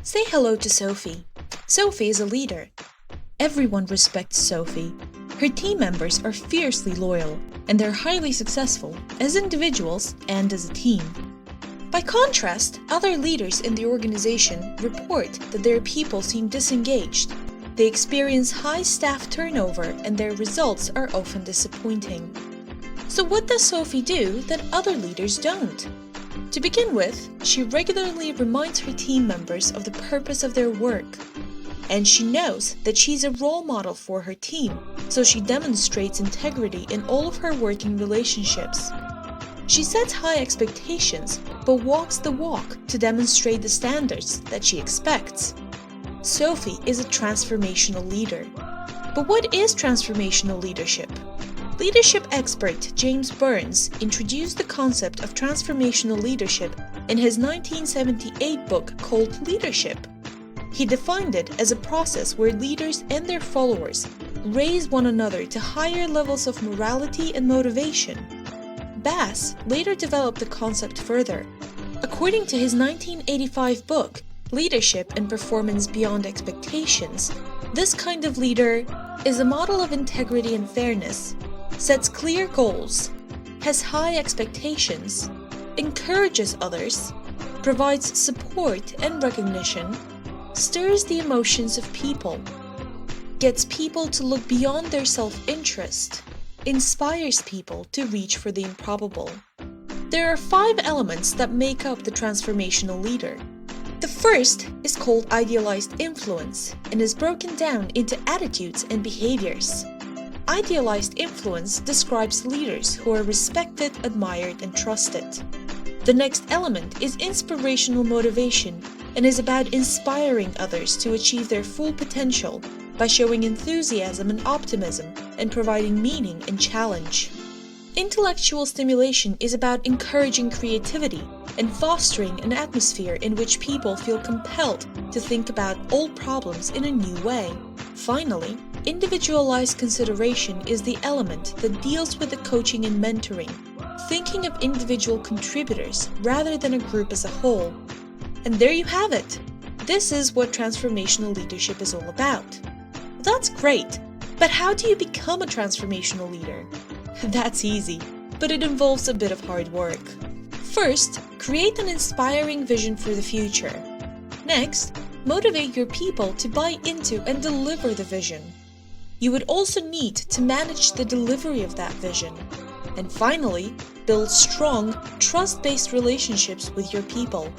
Say hello to Sophie. Sophie is a leader. Everyone respects Sophie. Her team members are fiercely loyal, and they're highly successful as individuals and as a team. By contrast, other leaders in the organization report that their people seem disengaged. They experience high staff turnover, and their results are often disappointing. So what does Sophie do that other leaders don't? To begin with, she regularly reminds her team members of the purpose of their work. And she knows that she's a role model for her team, so she demonstrates integrity in all of her working relationships. She sets high expectations, but walks the walk to demonstrate the standards that she expects. Sophie is a transformational leader. But what is transformational leadership? Leadership expert James Burns introduced the concept of transformational leadership in his 1978 book called Leadership. He defined it as a process where leaders and their followers raise one another to higher levels of morality and motivation. Bass later developed the concept further. According to his 1985 book, Leadership and Performance Beyond Expectations, this kind of leader is a model of integrity and fairness, sets clear goals, has high expectations, encourages others, provides support and recognition, stirs the emotions of people, gets people to look beyond their self-interest, inspires people to reach for the improbable. There are 5 elements that make up the transformational leader. The first is called idealized influence and is broken down into attitudes and behaviors. Idealized influence describes leaders who are respected, admired, and trusted. The next element is inspirational motivation and is about inspiring others to achieve their full potential by showing enthusiasm and optimism and providing meaning and challenge. Intellectual stimulation is about encouraging creativity and fostering an atmosphere in which people feel compelled to think about old problems in a new way. Finally, individualized consideration is the element that deals with the coaching and mentoring, thinking of individual contributors rather than a group as a whole. And there you have it. This is what transformational leadership is all about. That's great, but how do you become a transformational leader? That's easy, but it involves a bit of hard work. First, create an inspiring vision for the future. Next, motivate your people to buy into and deliver the vision. You would also need to manage the delivery of that vision. And finally, build strong, trust-based relationships with your people.